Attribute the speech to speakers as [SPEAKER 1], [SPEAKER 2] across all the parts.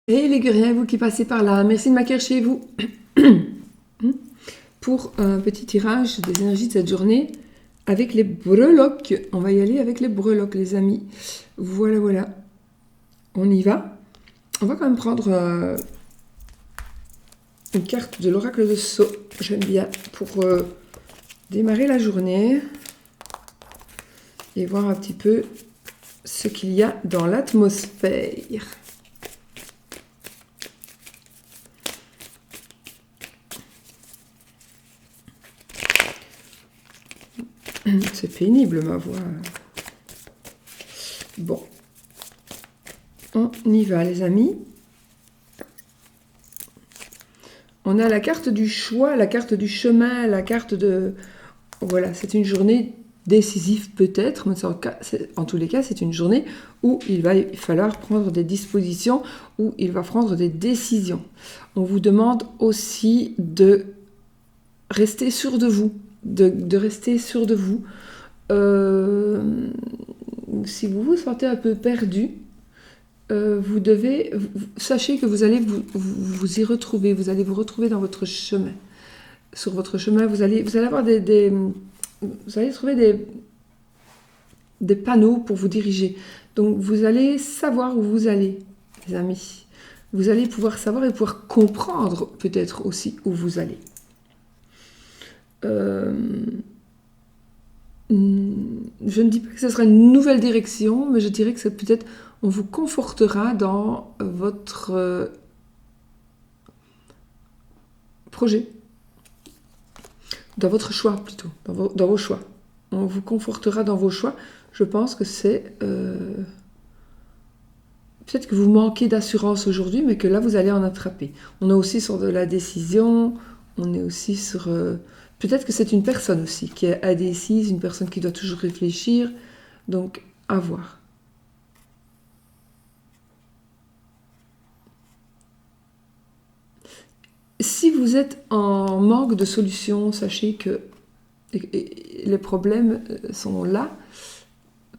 [SPEAKER 1] Et les guerriers, vous qui passez par là, merci de m'accueillir chez vous pour un petit tirage des énergies de cette journée avec les breloques. On va y aller avec les breloques, les amis. Voilà, voilà. On y va. On va quand même prendre une carte de l'oracle de Sceaux. J'aime bien pour démarrer la journée et voir un petit peu ce qu'il y a dans l'atmosphère. C'est pénible ma voix. Bon. On y va les amis. On a la carte du choix, la carte du chemin, la carte de... Voilà, c'est une journée décisive peut-être, mais en tous les cas, c'est une journée où il va falloir prendre des dispositions, où il va prendre des décisions. On vous demande aussi de rester sûr de vous, de rester sûr de vous. Si vous vous sentez un peu perdu, sachez que vous allez vous y retrouver, vous allez vous retrouver dans votre chemin. Sur votre chemin, vous allez avoir vous allez trouver des panneaux pour vous diriger. Donc vous allez savoir où vous allez, les amis. Vous allez pouvoir savoir et pouvoir comprendre peut-être aussi où vous allez. Je ne dis pas que ce sera une nouvelle direction, mais je dirais que peut-être on vous confortera dans votre projet, dans votre choix plutôt, dans vos choix. On vous confortera dans vos choix. Je pense que c'est... peut-être que vous manquez d'assurance aujourd'hui, mais que là, vous allez en attraper. On est aussi sur de la décision, on est aussi sur... peut-être que c'est une personne aussi qui est indécise, une personne qui doit toujours réfléchir. Donc, à voir. Si vous êtes en manque de solutions, sachez que les problèmes sont là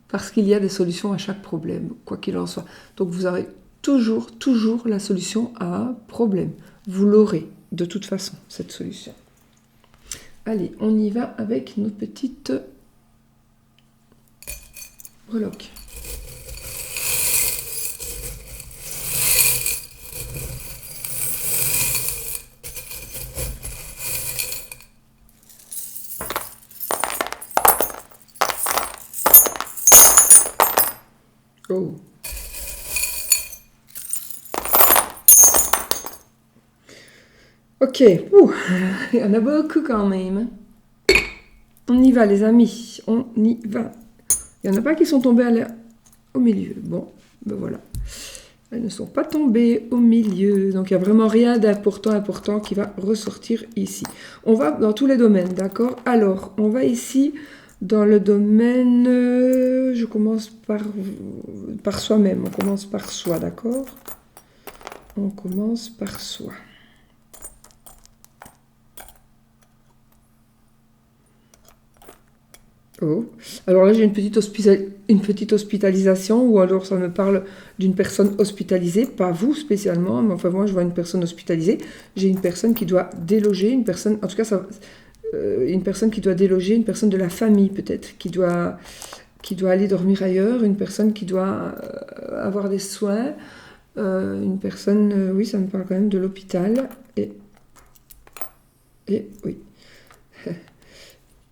[SPEAKER 1] parce qu'il y a des solutions à chaque problème, quoi qu'il en soit. Donc vous aurez toujours la solution à un problème. Vous l'aurez de toute façon, cette solution. Allez, on y va avec nos petites breloques. Oh. Ok, il y en a beaucoup quand même. On y va les amis, on y va. Il n'y en a pas qui sont tombés au milieu. Bon, ben voilà. Elles ne sont pas tombées au milieu. Donc, il n'y a vraiment rien d'important qui va ressortir ici. On va dans tous les domaines, d'accord? Alors, on va ici dans le domaine... je commence par soi-même. On commence par soi, d'accord? On commence par soi. Oh. Alors là, j'ai une petite hospitalisation, ou alors ça me parle d'une personne hospitalisée, pas vous spécialement, mais enfin moi je vois une personne hospitalisée. J'ai une personne qui doit déloger, une personne, en tout cas une personne qui doit déloger, une personne de la famille peut-être, qui doit aller dormir ailleurs, une personne qui doit avoir des soins, une personne, oui, ça me parle quand même de l'hôpital, et oui,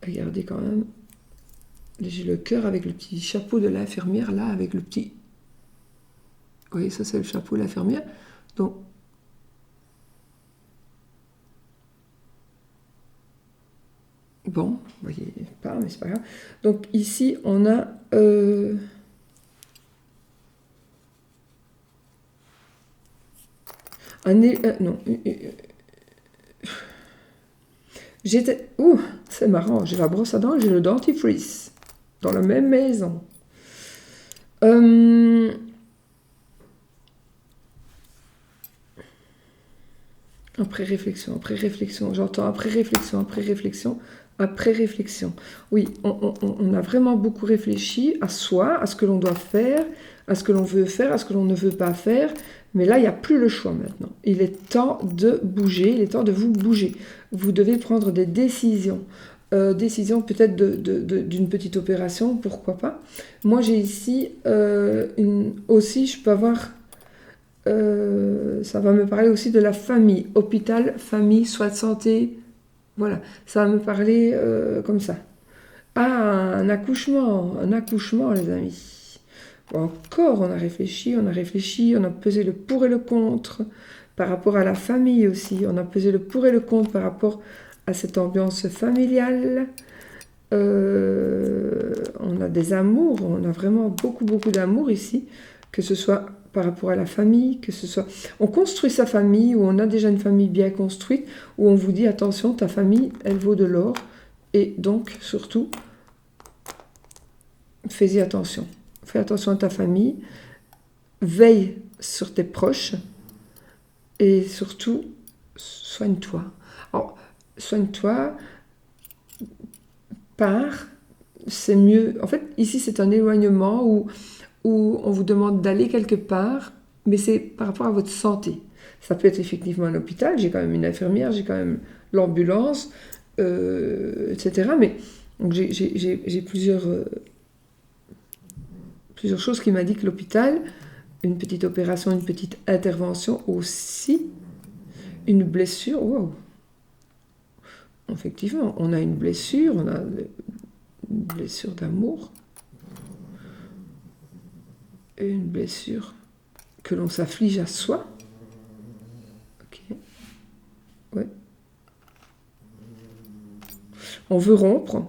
[SPEAKER 1] regardez quand même. J'ai le cœur avec le petit chapeau de l'infirmière, là, avec le petit... Oui, ça c'est le chapeau de l'infirmière. Donc... Bon, vous voyez pas, mais c'est pas grave. Donc ici, on a... non. J'étais... Ouh, c'est marrant, j'ai la brosse à dents et j'ai le dentifrice. Dans la même maison. Après réflexion, j'entends après réflexion. après réflexion. Oui, on a vraiment beaucoup réfléchi à soi, à ce que l'on doit faire, à ce que l'on veut faire, à ce que l'on ne veut pas faire. Mais là, il n'y a plus le choix maintenant. Il est temps de bouger, il est temps de vous bouger. Vous devez prendre des décisions. Décision peut-être d'une petite opération, pourquoi pas. Moi, j'ai ici aussi, je peux avoir... ça va me parler aussi de la famille. Hôpital, famille, soins de santé. Voilà, ça va me parler comme ça. Ah, un accouchement, les amis. Encore, on a réfléchi, on a pesé le pour et le contre par rapport à la famille aussi. On a pesé le pour et le contre par rapport à cette ambiance familiale. On a des amours, on a vraiment beaucoup, beaucoup d'amour ici, que ce soit par rapport à la famille, que ce soit... On construit sa famille, ou on a déjà une famille bien construite, où on vous dit, attention, ta famille, elle vaut de l'or, et donc, surtout, fais-y attention. Fais attention à ta famille, veille sur tes proches, et surtout, soigne-toi. Alors, soigne-toi, c'est mieux. En fait, ici, c'est un éloignement où on vous demande d'aller quelque part, mais c'est par rapport à votre santé. Ça peut être effectivement un hôpital, j'ai quand même une infirmière, j'ai quand même l'ambulance, etc. Mais donc j'ai plusieurs choses qui m'indiquent l'hôpital, une petite opération, une petite intervention aussi, une blessure. Wow. Effectivement, on a une blessure, on a une blessure d'amour, une blessure que l'on s'afflige à soi. Ok. Ouais. On veut rompre.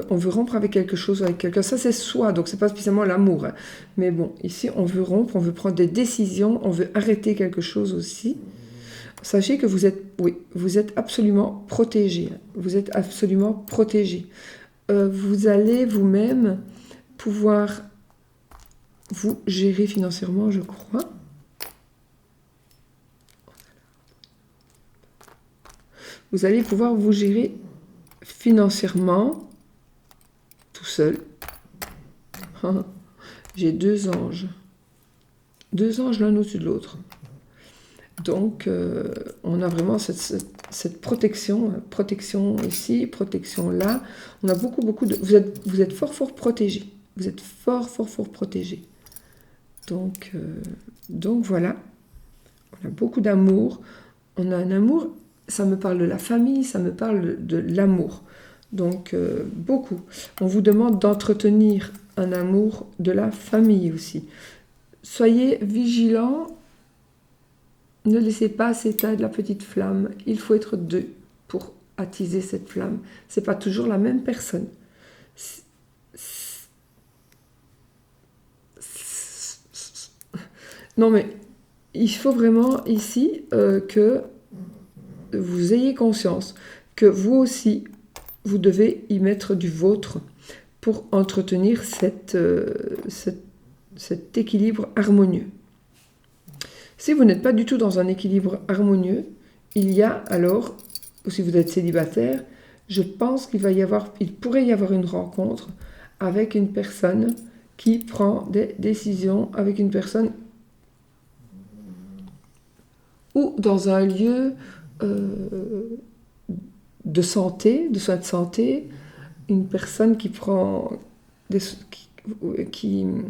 [SPEAKER 1] On veut rompre avec quelque chose, avec quelqu'un. Ça, c'est soi, donc c'est pas spécialement l'amour. Hein. Mais bon, ici, on veut rompre, on veut prendre des décisions, on veut arrêter quelque chose aussi. Sachez que vous êtes absolument protégé. Vous êtes absolument protégé. Vous allez vous-même pouvoir vous gérer financièrement, je crois. Vous allez pouvoir vous gérer financièrement tout seul. J'ai 2 anges. 2 anges l'un au-dessus de l'autre. Donc, on a vraiment cette protection ici, protection là. On a beaucoup de... Vous êtes fort protégé. Vous êtes fort protégé. Donc voilà. On a beaucoup d'amour. On a un amour, ça me parle de la famille, ça me parle de l'amour. Donc, beaucoup. On vous demande d'entretenir un amour de la famille aussi. Soyez vigilants. Ne laissez pas s'éteindre la petite flamme. Il faut être 2 pour attiser cette flamme. C'est pas toujours la même personne. Non mais il faut vraiment ici que vous ayez conscience que vous aussi, vous devez y mettre du vôtre pour entretenir cet équilibre harmonieux. Si vous n'êtes pas du tout dans un équilibre harmonieux, il y a alors, ou si vous êtes célibataire, je pense il pourrait y avoir une rencontre avec une personne qui prend des décisions, avec une personne ou dans un lieu de santé, de soins de santé, une personne qui prend une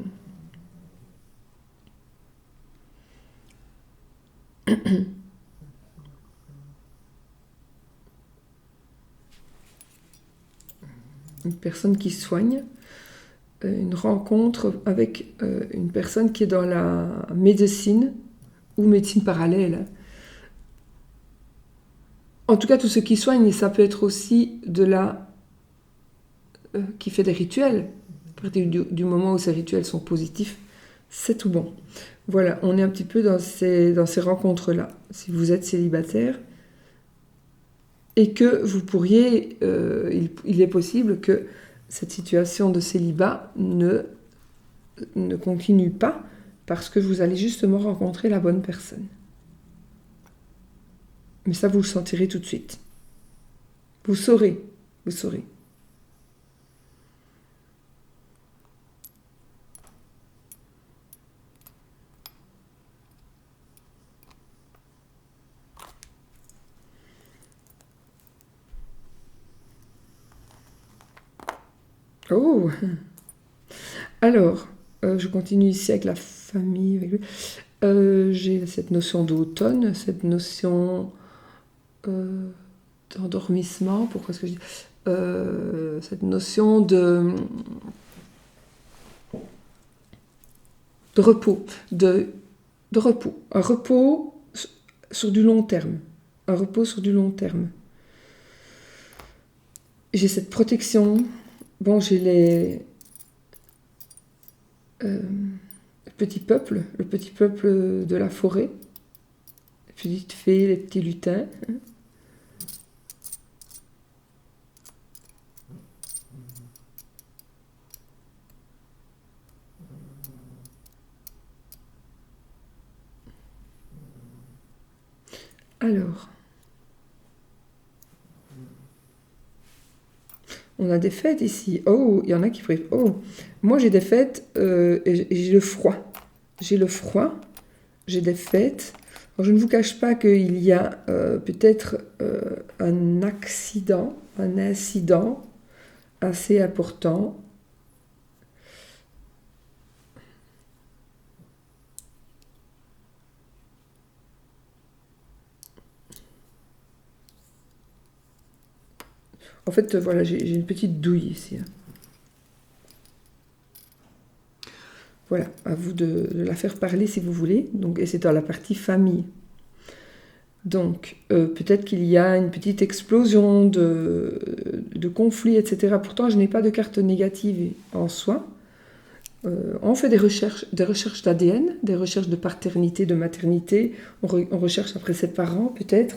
[SPEAKER 1] personne qui soigne, une rencontre avec une personne qui est dans la médecine ou médecine parallèle. En tout cas, tout ce qui soigne, ça peut être aussi qui fait des rituels. À partir du moment où ces rituels sont positifs, c'est tout bon. Voilà, on est un petit peu dans ces rencontres-là. Si vous êtes célibataire, et que vous pourriez, il est possible que cette situation de célibat ne continue pas parce que vous allez justement rencontrer la bonne personne. Mais ça, vous le sentirez tout de suite. Vous saurez vous saurez. Oh! Alors, je continue ici avec la famille. J'ai cette notion d'automne, cette notion d'endormissement. Pourquoi est-ce que je dis cette notion de repos, de repos. Un repos sur du long terme. Un repos sur du long terme. J'ai cette protection. Bon, j'ai le petit peuple de la forêt, les petites fées, les petits lutins. Alors, on a des fêtes ici. Oh, il y en a qui privent. Oh, moi j'ai des fêtes et j'ai le froid. J'ai le froid, j'ai des fêtes. Alors, je ne vous cache pas qu'il y a peut-être un incident assez important. En fait, voilà, j'ai une petite douille ici. Voilà, à vous de la faire parler si vous voulez. Donc, et c'est dans la partie famille. Donc, peut-être qu'il y a une petite explosion de conflits, etc. Pourtant, je n'ai pas de carte négative en soi. On fait des recherches d'ADN, des recherches de paternité, de maternité. On recherche après ses parents, peut-être,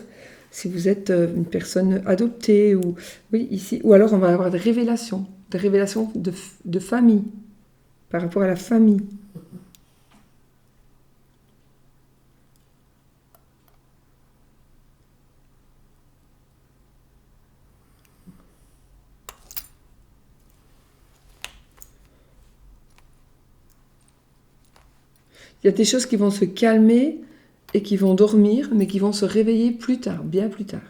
[SPEAKER 1] si vous êtes une personne adoptée. Oui, ici. Ou alors, on va avoir des révélations de famille, par rapport à la famille. Il y a des choses qui vont se calmer et qui vont dormir, mais qui vont se réveiller plus tard, bien plus tard.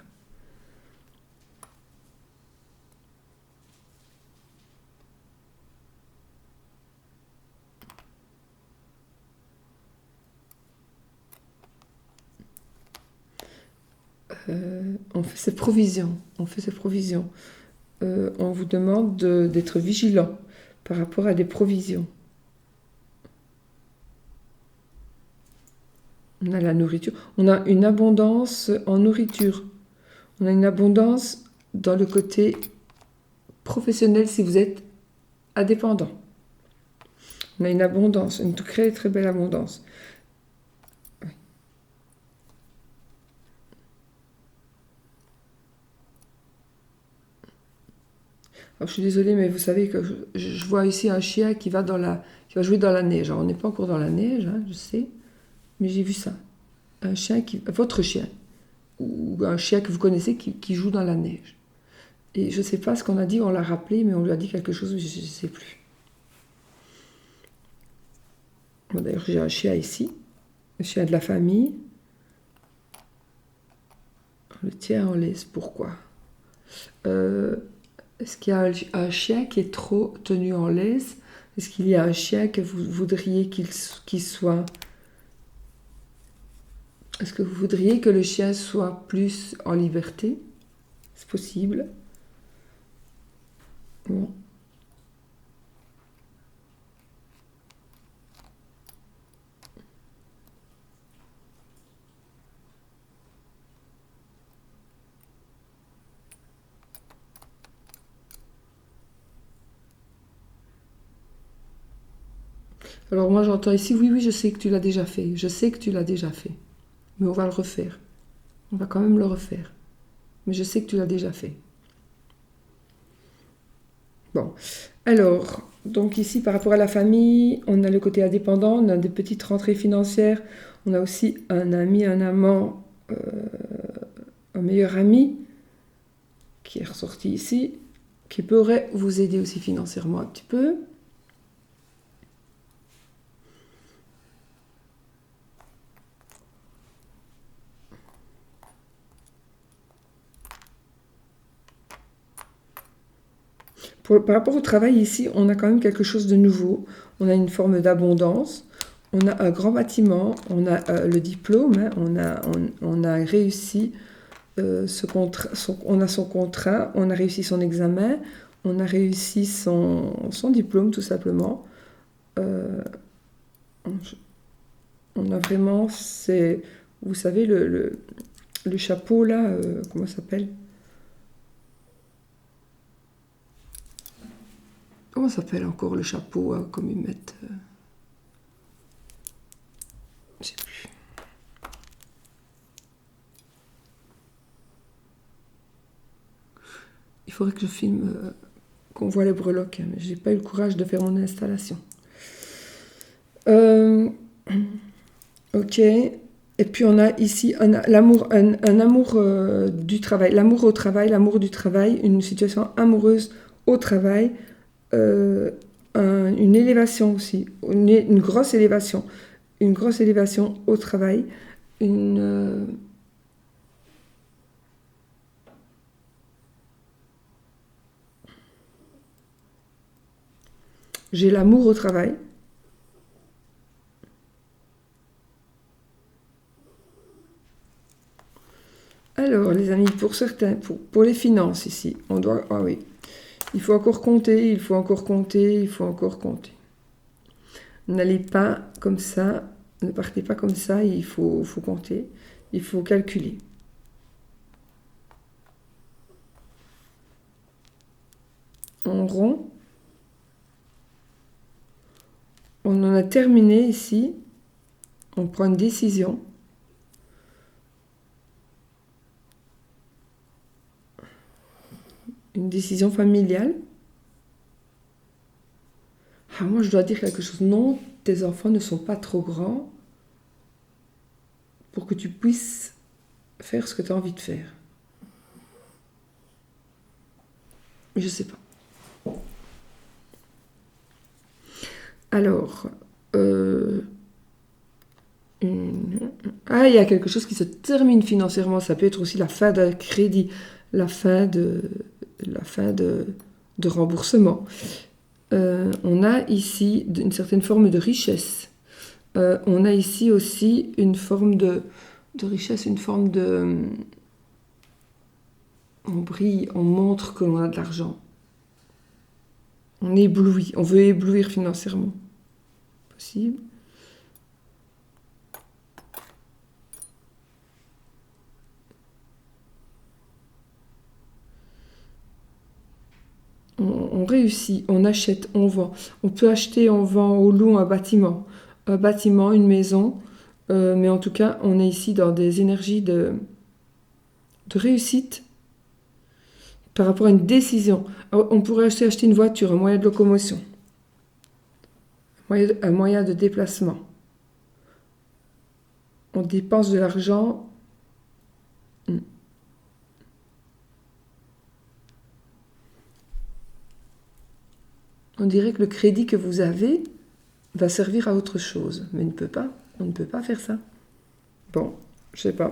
[SPEAKER 1] On fait ses provisions. On vous demande d'être vigilant par rapport à des provisions. On a la nourriture. On a une abondance en nourriture. On a une abondance dans le côté professionnel si vous êtes indépendant. On a une abondance, une très très belle abondance. Oui. Alors, je suis désolée, mais vous savez que je vois ici un chien qui va jouer dans la neige. Alors, on n'est pas encore dans la neige, hein, je sais, mais j'ai vu ça. Un chien votre chien, ou un chien que vous connaissez qui joue dans la neige. Et je ne sais pas ce qu'on a dit, on l'a rappelé, mais on lui a dit quelque chose, je ne sais plus. Bon, d'ailleurs, j'ai un chien ici, le chien de la famille. Le tien en laisse, pourquoi Est-ce qu'il y a un chien qui est trop tenu en laisse? Est-ce qu'il y a un chien que vous voudriez qu'il soit... Est-ce que vous voudriez que le chien soit plus en liberté? C'est possible. Bon. Alors moi j'entends ici, oui, je sais que tu l'as déjà fait. Je sais que tu l'as déjà fait. Mais on va le refaire. On va quand même le refaire. Mais je sais que tu l'as déjà fait. Bon. Alors, donc ici, par rapport à la famille, on a le côté indépendant, on a des petites rentrées financières, on a aussi un ami, un amant, un meilleur ami qui est ressorti ici. qui pourrait vous aider aussi financièrement un petit peu. Par rapport au travail ici, on a quand même quelque chose de nouveau. On a une forme d'abondance. On a un grand bâtiment. On a le diplôme. Hein, on a réussi on a son contrat. On a réussi son examen. On a réussi son diplôme, tout simplement. On a vraiment, vous savez, le chapeau là, comment ça s'appelle? Comment ça s'appelle encore le chapeau, comme ils mettent je sais plus. Il faudrait que je filme qu'on voit les breloques, hein, mais j'ai pas eu le courage de faire mon installation. Ok. Et puis on a ici un amour du travail, l'amour au travail, l'amour du travail, une situation amoureuse au travail, une élévation aussi, une grosse élévation au travail, j'ai l'amour au travail. Alors, les amis, pour certains, pour les finances ici, on doit... Ah oui, il faut encore compter, il faut encore compter, il faut encore compter. N'allez pas comme ça, ne partez pas comme ça, il faut compter, il faut calculer. En rond, on en a terminé ici, on prend une décision. Une décision familiale. Ah, moi, je dois dire quelque chose. Non, tes enfants ne sont pas trop grands pour que tu puisses faire ce que tu as envie de faire. Je sais pas. Alors, il y a quelque chose qui se termine financièrement. Ça peut être aussi la fin d'un crédit, la fin de remboursement. On a ici une certaine forme de richesse. On a ici aussi une forme de richesse, une forme de... On brille, on montre que l'on a de l'argent. On éblouit, on veut éblouir financièrement. Possible. On réussit, on achète, on vend. On peut acheter, on vend, on loue un bâtiment, une maison. Mais en tout cas, on est ici dans des énergies de réussite par rapport à une décision. Alors, on pourrait acheter une voiture, un moyen de locomotion, un moyen de déplacement. On dépense de l'argent. On dirait que le crédit que vous avez va servir à autre chose, mais on ne peut pas faire ça. Bon, je sais pas.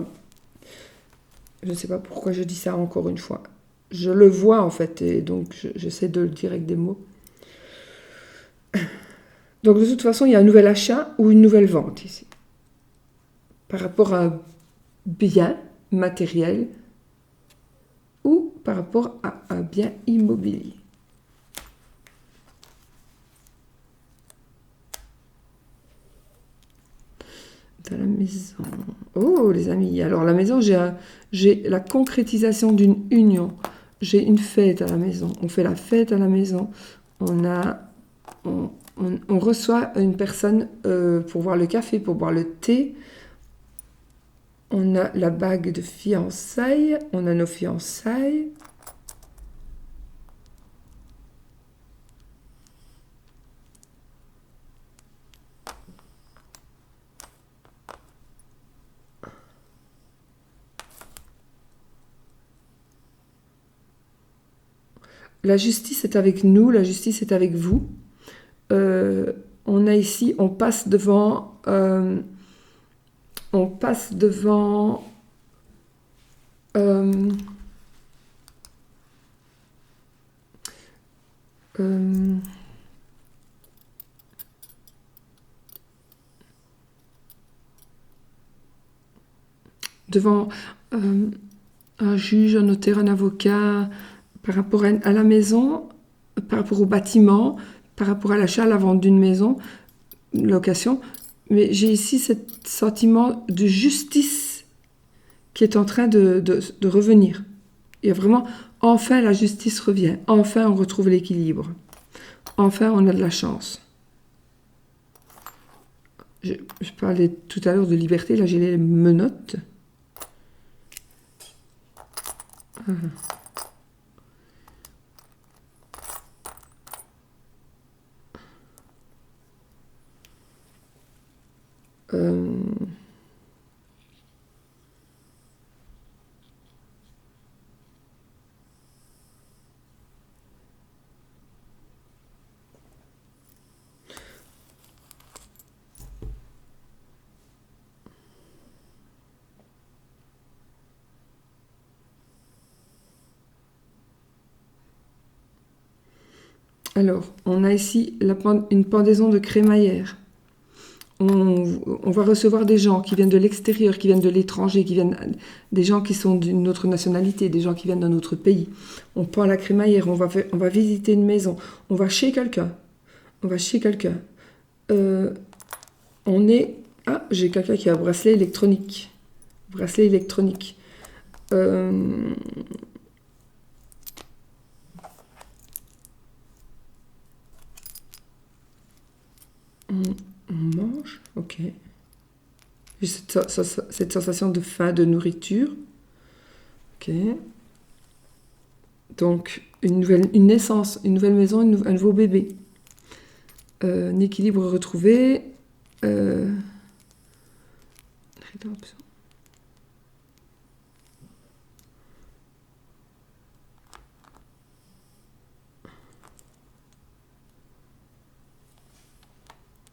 [SPEAKER 1] Je ne sais pas pourquoi je dis ça encore une fois. Je le vois en fait, et donc j'essaie de le dire avec des mots. Donc de toute façon, il y a un nouvel achat ou une nouvelle vente ici. Par rapport à un bien matériel ou par rapport à un bien immobilier. Dans la maison. Oh les amis, alors la maison, j'ai la concrétisation d'une union. J'ai une fête à la maison. On fait la fête à la maison. On reçoit une personne pour boire le café, pour boire le thé. On a la bague de fiançailles. On a nos fiançailles. la justice est avec nous, la justice est avec vous. On a ici, on passe devant... on passe devant... devant un juge, un notaire, un avocat, par rapport à la maison, par rapport au bâtiment, par rapport à l'achat, à la vente d'une maison, location. Mais j'ai ici ce sentiment de justice qui est en train de revenir. Il y a vraiment, enfin la justice revient, enfin on retrouve l'équilibre, enfin on a de la chance. Je parlais tout à l'heure de liberté, là j'ai les menottes. Alors, on a ici une pendaison de crémaillère. On va recevoir des gens qui viennent de l'extérieur, qui viennent de l'étranger, des gens qui sont d'une autre nationalité, des gens qui viennent d'un autre pays. On prend la crémaillère, on va visiter une maison, on va chez quelqu'un. Ah, j'ai quelqu'un qui a un bracelet électronique. On mange, ok. J'ai cette sensation de faim, de nourriture. Ok. Donc, une naissance, une nouvelle maison, un nouveau bébé. Un équilibre retrouvé. Rédemption.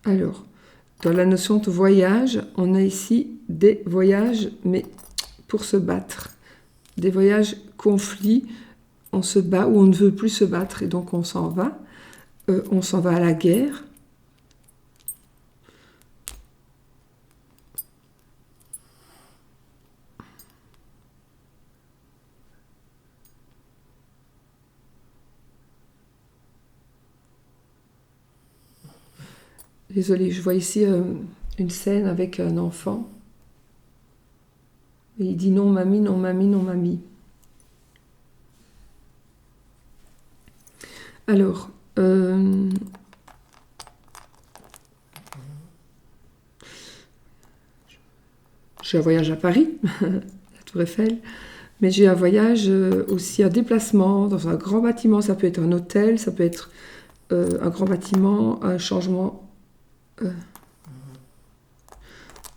[SPEAKER 1] Alors, dans la notion de voyage, on a ici des voyages, mais pour se battre. Des voyages conflits, on se bat ou on ne veut plus se battre et donc on s'en va. On s'en va à la guerre. Désolée, je vois ici une scène avec un enfant. Et il dit non mamie, non mamie, non mamie. Alors, j'ai un voyage à Paris, la Tour Eiffel, mais j'ai un voyage aussi, un déplacement dans un grand bâtiment. Ça peut être un hôtel, ça peut être un grand bâtiment, un changement.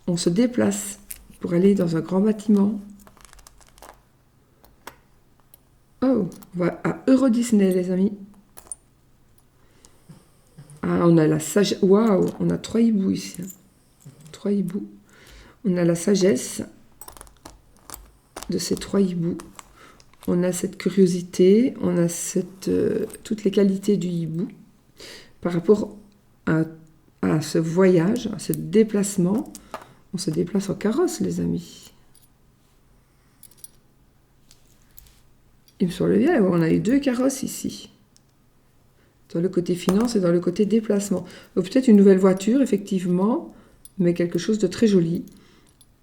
[SPEAKER 1] On se déplace pour aller dans un grand bâtiment. Oh, on va à Euro Disney, les amis. Ah, on a la sagesse. Waouh, on a 3 hiboux ici. 3 hiboux. On a la sagesse de ces 3 hiboux. On a cette curiosité, on a toutes les qualités du hibou par rapport à ce voyage, à ce déplacement. On se déplace en carrosse, les amis. Il me semble bien, on a eu 2 carrosses ici. Dans le côté finance et dans le côté déplacement. Donc peut-être une nouvelle voiture, effectivement, mais quelque chose de très joli.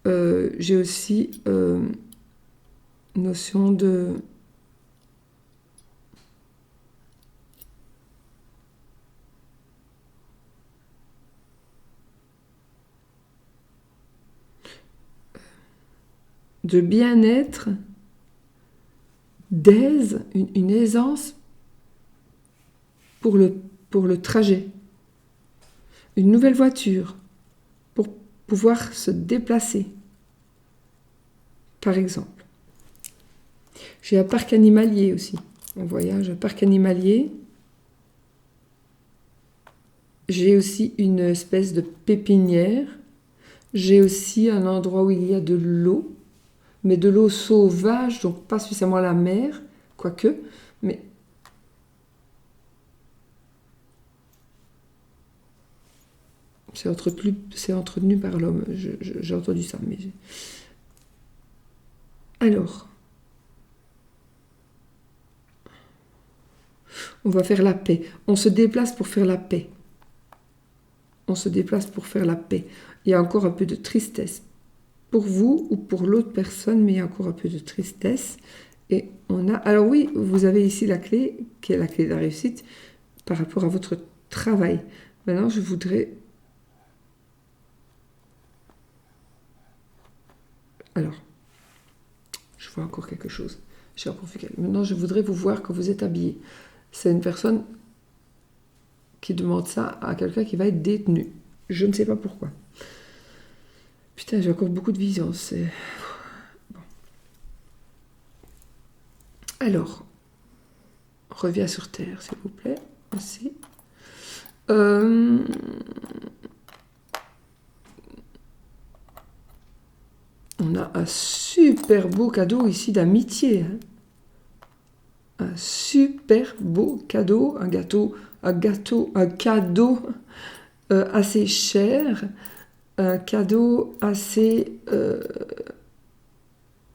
[SPEAKER 1] J'ai aussi notion de... de bien-être, d'aise, une aisance pour le trajet. Une nouvelle voiture pour pouvoir se déplacer, par exemple. J'ai un parc animalier aussi. On voyage, un parc animalier. J'ai aussi une espèce de pépinière. J'ai aussi un endroit où il y a de l'eau, mais de l'eau sauvage, donc pas spécialement la mer, quoique, mais c'est entretenu par l'homme. J'ai entendu ça. Mais alors, on va faire la paix. On se déplace pour faire la paix. On se déplace pour faire la paix. Il y a encore un peu de tristesse pour vous ou pour l'autre personne, mais il y a encore un peu de tristesse. Et on a... Alors oui, vous avez ici la clé, qui est la clé de la réussite, par rapport à votre travail. Maintenant, je voudrais... Alors, je vois encore quelque chose. J'ai encore vu quelque... Maintenant, je voudrais vous voir quand vous êtes habillé. C'est une personne qui demande ça à quelqu'un qui va être détenu. Je ne sais pas pourquoi. Putain, j'ai encore beaucoup de vision. C'est... Bon. Alors, reviens sur Terre, s'il vous plaît. Merci. On a un super beau cadeau ici d'amitié. Hein. Un super beau cadeau, un cadeau assez cher, un cadeau assez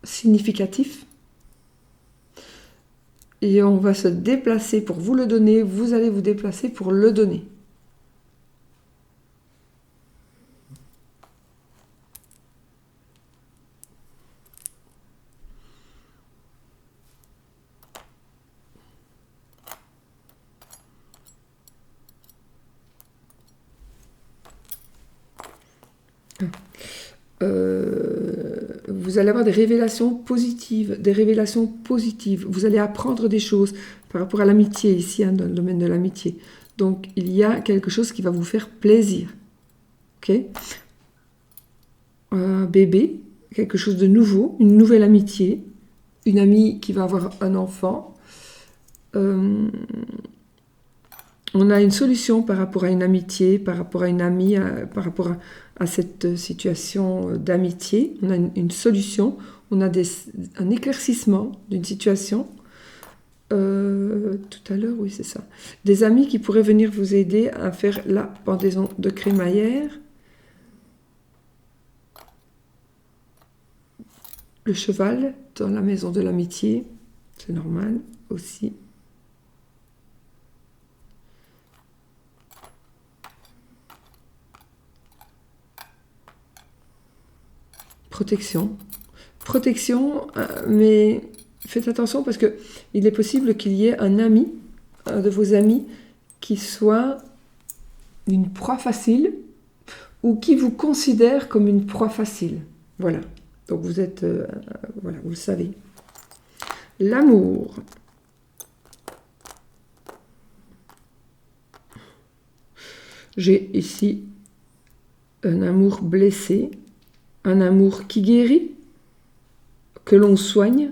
[SPEAKER 1] significatif. Et on va se déplacer pour vous le donner, vous allez vous déplacer pour le donner. Vous allez avoir des révélations positives, Vous allez apprendre des choses par rapport à l'amitié ici, hein, dans le domaine de l'amitié. Donc, il y a quelque chose qui va vous faire plaisir. Ok ? Un bébé, quelque chose de nouveau, une nouvelle amitié, une amie qui va avoir un enfant. On a une solution par rapport à une amitié, par rapport à une amie, par rapport à cette situation d'amitié. On a une solution, on a un éclaircissement d'une situation. Tout à l'heure, oui, c'est ça. Des amis qui pourraient venir vous aider à faire la pendaison de crémaillère. Le cheval dans la maison de l'amitié, c'est normal aussi. Protection, mais faites attention parce que il est possible qu'il y ait un ami, un de vos amis, qui soit une proie facile ou qui vous considère comme une proie facile. Voilà. Donc vous êtes, voilà, vous le savez. L'amour. J'ai ici un amour blessé, un amour qui guérit, que l'on soigne,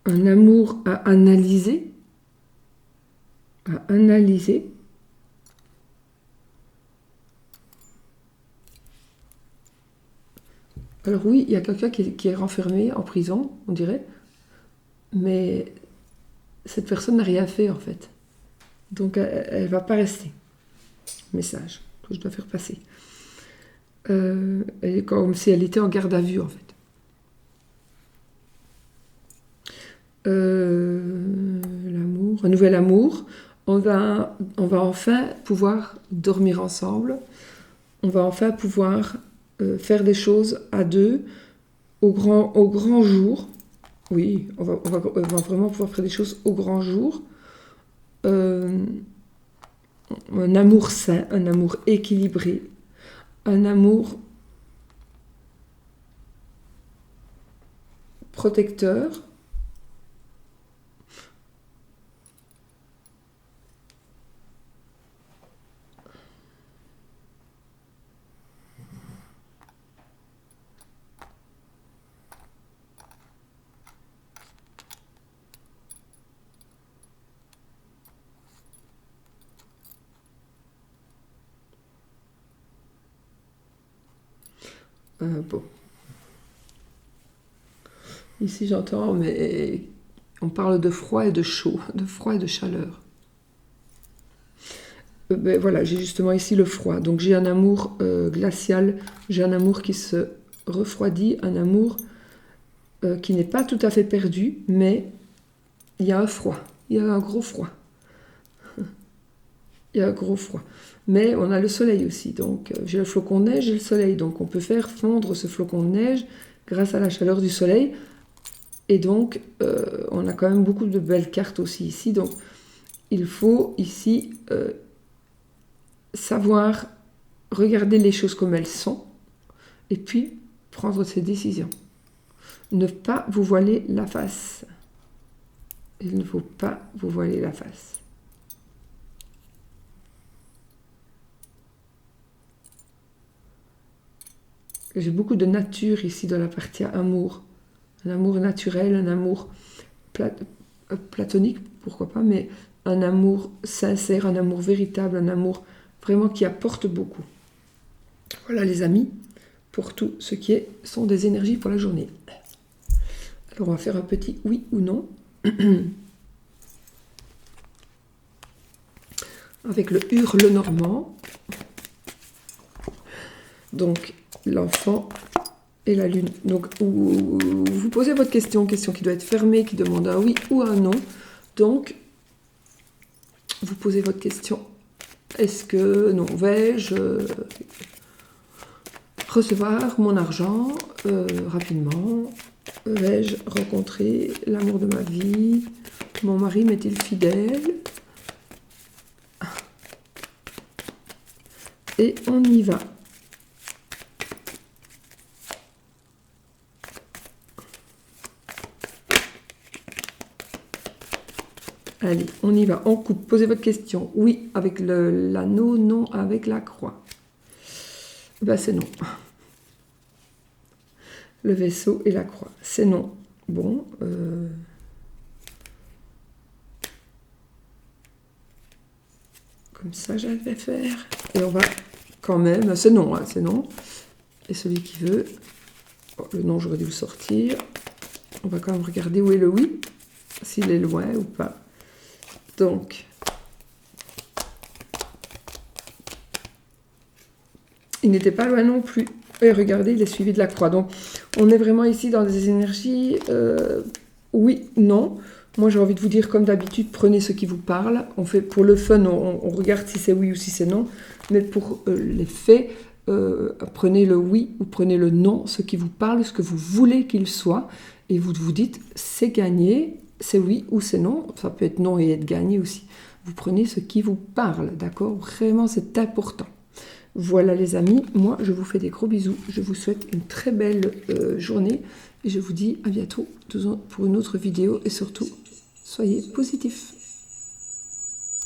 [SPEAKER 1] un amour à analyser, Alors oui, il y a quelqu'un qui est renfermé en prison, on dirait, mais cette personne n'a rien fait en fait. Donc elle ne va pas rester. Message que je dois faire passer. Elle est comme si elle était en garde à vue en fait. L'amour, un nouvel amour. On va enfin pouvoir dormir ensemble. On va enfin pouvoir faire des choses à deux au grand jour. Oui, on va vraiment pouvoir faire des choses au grand jour. Un amour sain, un amour équilibré, un amour protecteur. Bon. Ici, j'entends, mais on parle de froid et de chaud, de froid et de chaleur. Ben voilà, j'ai justement ici le froid. Donc j'ai un amour glacial, j'ai un amour qui se refroidit, un amour qui n'est pas tout à fait perdu, mais il y a un froid, il y a un gros froid. Il y a un gros froid. Mais on a le soleil aussi, donc j'ai le flocon de neige et le soleil, donc on peut faire fondre ce flocon de neige grâce à la chaleur du soleil. Et donc on a quand même beaucoup de belles cartes aussi ici, donc il faut ici savoir regarder les choses comme elles sont et puis prendre ses décisions. Ne pas vous voiler la face. Il ne faut pas vous voiler la face. J'ai beaucoup de nature ici dans la partie amour. Un amour naturel, un amour platonique, pourquoi pas, mais un amour sincère, un amour véritable, un amour vraiment qui apporte beaucoup. Voilà les amis, pour tout ce qui sont des énergies pour la journée. Alors on va faire un petit oui ou non. Avec le hurle normand. Donc l'enfant et la lune. Donc vous posez votre question qui doit être fermée, qui demande un oui ou un non. Donc vous posez votre question. Est-ce que, non, vais-je recevoir mon argent rapidement? Vais-je rencontrer l'amour de ma vie? Mon mari m'est-il fidèle? Et on y va. Allez, on y va, on coupe. Posez votre question. Oui avec l'anneau, non avec la croix. Ben c'est non. Le vaisseau et la croix, c'est non. Bon. Comme ça, j'allais faire. Et on va quand même... C'est non, hein, c'est non. Et celui qui veut... Oh, le non, j'aurais dû le sortir. On va quand même regarder où est le oui. S'il est loin ou pas. Donc... il n'était pas loin non plus. Et regardez, il est suivi de la croix. Donc, on est vraiment ici dans des énergies... oui, non. Moi, j'ai envie de vous dire, comme d'habitude, prenez ce qui vous parle. On fait pour le fun, on regarde si c'est oui ou si c'est non. Mais pour les faits, prenez le oui ou prenez le non, ce qui vous parle, ce que vous voulez qu'il soit. Et vous vous dites, c'est gagné, c'est oui ou c'est non. Ça peut être non et être gagné aussi. Vous prenez ce qui vous parle, d'accord? Vraiment, c'est important. Voilà les amis, moi je vous fais des gros bisous, je vous souhaite une très belle journée et je vous dis à bientôt pour une autre vidéo et surtout, soyez positifs.